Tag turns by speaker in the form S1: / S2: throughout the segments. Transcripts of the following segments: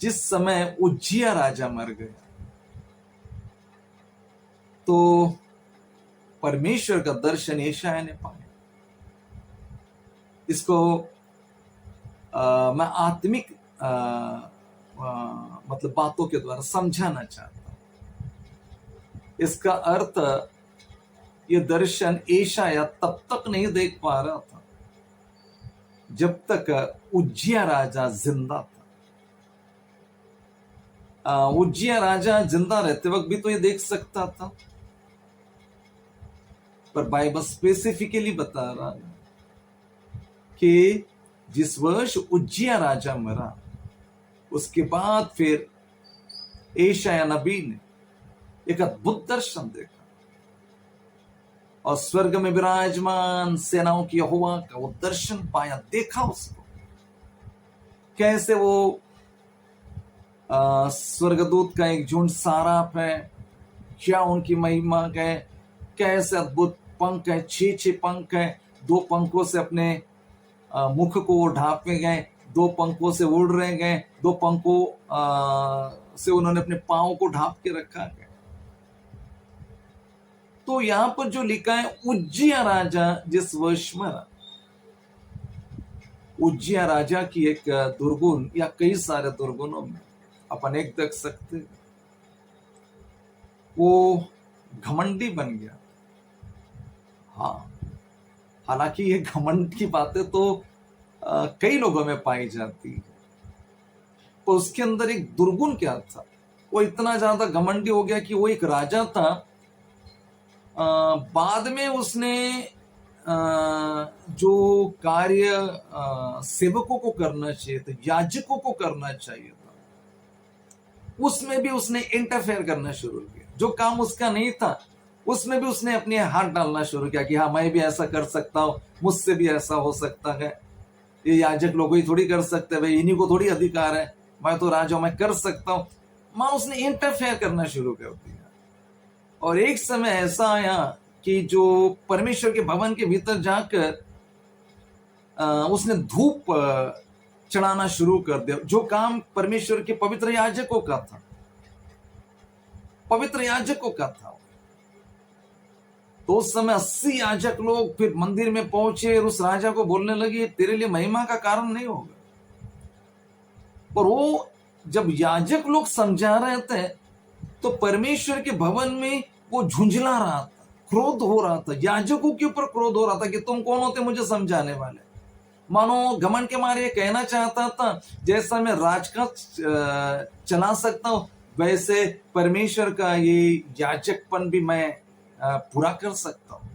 S1: जिस समय उज्जिया राजा मर गया तो परमेश्वर का दर्शन यशायाह ने पाया। इसको मैं आत्मिक मतलब बातों के द्वारा समझाना चाहता हूं। इसका अर्थ, ये दर्शन यशायाह तब तक नहीं देख पा रहा था जब तक उज्जिया राजा जिंदा था। उज्जिया राजा जिंदा रहते वक्त भी तो ये देख सकता था, पर बाइबल स्पेसिफिकली बता रहा है कि जिस वर्ष उज्जिया राजा मरा उसके बाद फिर यशायाह नबी ने एक अद्भुत दर्शन देखा और स्वर्ग में विराजमान सेनाओं की यहोवा का वो दर्शन पाया, देखा उसको कैसे वो स्वर्गदूत का एक झुंड साराप है, क्या उनकी महिमा है, कैसे अद्भुत पंख है, 6 पंख है, 2 पंखों से अपने मुख को ढांपे गए, 2 पंखों से उड़ रहे गए, 2 पंखों से उन्होंने अपने पांव को ढांप के रखा है। तो यहां पर जो लिखा है उज्जिया राजा जिस वर्ष मरा, उज्जिया राजा की एक दुर्गुण या कई सारे दुर्गुणों में अपन एक देख सकते, वो घमंडी बन गया। हाँ, हालांकि ये घमंड की बातें तो कई लोगों में पाई जाती है, तो उसके अंदर एक दुर्गुण क्या था, वो इतना ज्यादा घमंडी हो गया कि वो एक राजा था। बाद में उसने जो कार्य सेवकों को करना चाहिए था, याजकों को करना चाहिए था, उसमें भी उसने इंटरफेयर करना शुरू किया। जो काम उसका नहीं था उसमें भी उसने अपने हाथ डालना शुरू किया कि हाँ, मैं भी ऐसा कर सकता हूं, मुझसे भी ऐसा हो सकता है, ये याजक लोग ही थोड़ी कर सकते हैं, भाई इन्हीं को थोड़ी अधिकार है, मैं तो राजा हूं, मैं कर सकता हूं। मां उसने इंटरफेयर करना शुरू कर दिया और एक समय ऐसा आया कि जो परमेश्वर के भवन के भीतर जाकर उसने धूप चढ़ाना शुरू कर दिया, जो काम परमेश्वर के पवित्र याजकों का था, पवित्र याजकों का था। तो उस समय 80 याजक लोग फिर मंदिर में पहुंचे और उस राजा को बोलने लगे, तेरे लिए महिमा का कारण नहीं होगा। और वो जब याजक लोग समझा रहे थे तो परमेश्वर के भवन में वो झुंझला रहा था, क्रोध हो रहा था, याजकों के ऊपर क्रोध हो रहा था कि तुम कौन होते मुझे समझाने वाले। मानो घमंड के मारे कहना चाहता था, जैसा मैं राजकाज चला सकता हूं वैसे परमेश्वर का ये याजकपन भी मैं पूरा कर सकता हूं।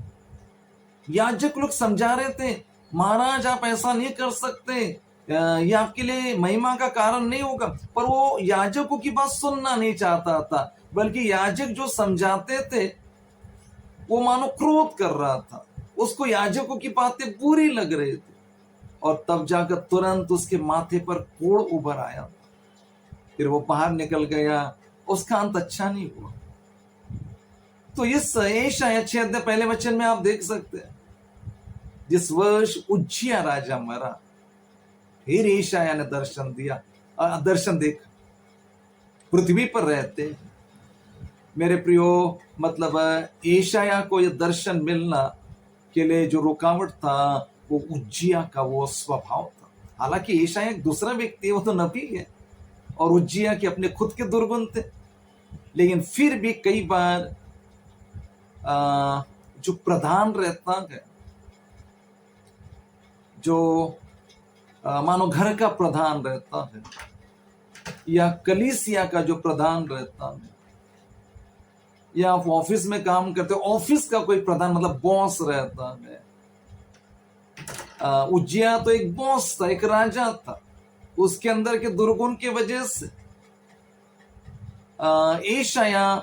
S1: याजक लोग समझा रहे थे, महाराज आप ऐसा नहीं कर सकते, ये आपके लिए महिमा का कारण नहीं होगा। पर वो याजकों की बात सुनना नहीं चाहता था, बल्कि याजक जो समझाते थे वो मानो क्रोध कर रहा था, उसको याजकों की बातें बुरी लग रही थी। और तब जाकर तुरंत उसके माथे पर कोढ़ उभर आया, फिर वो बाहर निकल गया, उसका अंत अच्छा नहीं हुआ। तो इस यशायाह 6 अध्याय पहले वचन में आप देख सकते हैं, जिस वर्ष उज्जिया राजा मरा, फिर यशायाह ने दर्शन दिया, दर्शन देखा। पृथ्वी पर रहते मेरे प्रियो, मतलब यशायाह को यह दर्शन मिलना के लिए जो रुकावट था वो उज्जिया का वो स्वभाव था। हालांकि यशायाह एक दूसरा व्यक्ति है, वो तो नबी है, और उज्जिया के अपने खुद के दुर्गुण थे, लेकिन फिर भी कई बार जो प्रधान रहता है, जो मानो घर का प्रधान रहता है या कलीसिया का जो प्रधान रहता है, या आप ऑफिस में काम करते हो, ऑफिस का कोई प्रधान मतलब बॉस रहता है। उज्जिया तो एक बॉस था, एक राजा था, उसके अंदर के दुर्गुण की वजह से यशायाह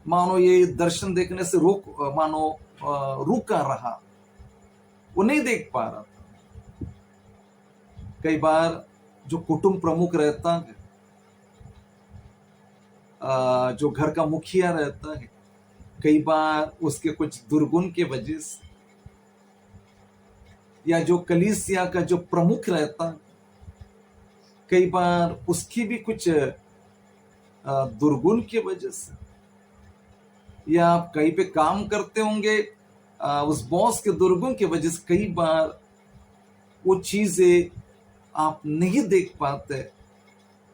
S1: मानो ये दर्शन देखने से रुका रहा, वो नहीं देख पा रहा था। कई बार जो कुटुंब प्रमुख रहता है, जो घर का मुखिया रहता है, कई बार उसके कुछ दुर्गुण के वजह से, या जो कलीसिया का जो प्रमुख रहता है, कई बार उसकी भी कुछ दुर्गुण की वजह से, या आप कहीं पे काम करते होंगे, उस बॉस के दुर्गुण की वजह से कई बार वो चीजें आप नहीं देख पाते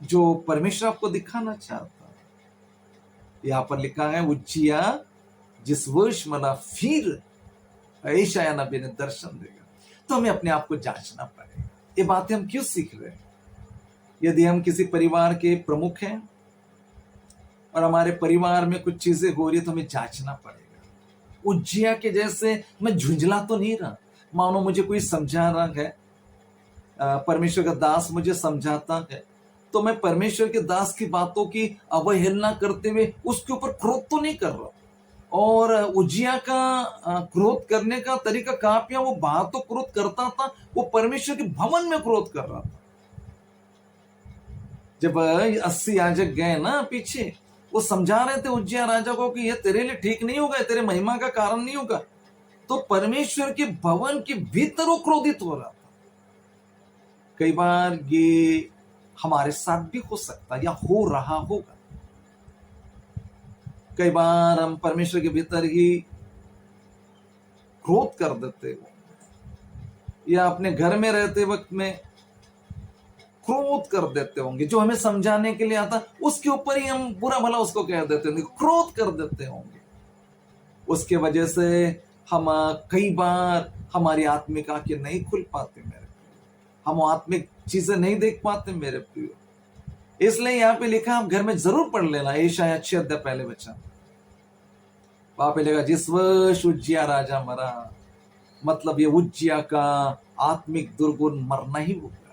S1: जो परमेश्वर आपको दिखाना चाहता है। यहां पर लिखा है, उज्जिया जिस वर्ष मला फिर यशायाह नबी ने दर्शन देगा। तो हमें अपने आप को जांचना पड़ेगा। ये बातें हम क्यों सीख रहे हैं? यदि हम किसी परिवार के प्रमुख हैं और हमारे परिवार में कुछ चीजें हो रही है, तो हमें जांचना पड़ेगा। उज्जिया के जैसे मैं झुंझला तो नहीं रहा, मानो मुझे कोई समझा रहा है, परमेश्वर का दास मुझे समझाता है, तो मैं परमेश्वर के दास की बातों की अवहेलना करते हुए उसके ऊपर क्रोध तो नहीं कर रहा। और उज्जिया का क्रोध करने का तरीका कहां पे? वो बाहर तो क्रोध करता था, वो परमेश्वर के भवन में क्रोध कर रहा था। जब 80 याजक गए ना पीछे, वो समझा रहे थे उज्जिया राजा को कि ये तेरे लिए ठीक नहीं होगा, तेरे महिमा का कारण नहीं होगा, तो परमेश्वर के भवन के भीतर वो क्रोधित हो रहा था। कई बार ये हमारे साथ भी हो सकता है या हो रहा होगा। कई बार हम परमेश्वर के भीतर ही क्रोध कर देते हो, या अपने घर में रहते वक्त में क्रोध कर देते होंगे। जो हमें समझाने के लिए आता उसके ऊपर ही हम बुरा भला उसको कह देते होंगे, क्रोध कर देते होंगे। उसके वजह से हम कई बार हमारी आत्मिक आंखें नहीं खुल पाते मेरे प्रियो, हम आत्मिक चीजें नहीं देख पाते मेरे प्रियो। इसलिए यहाँ पे लिखा, आप घर में जरूर पढ़ लेना, यशायाह 6 अध्याय पहले वचन। वहां पे लिखा, जिस वर्ष उज्जिया राजा मरा, मतलब ये उज्जिया का आत्मिक दुर्गुण मरना ही होगा।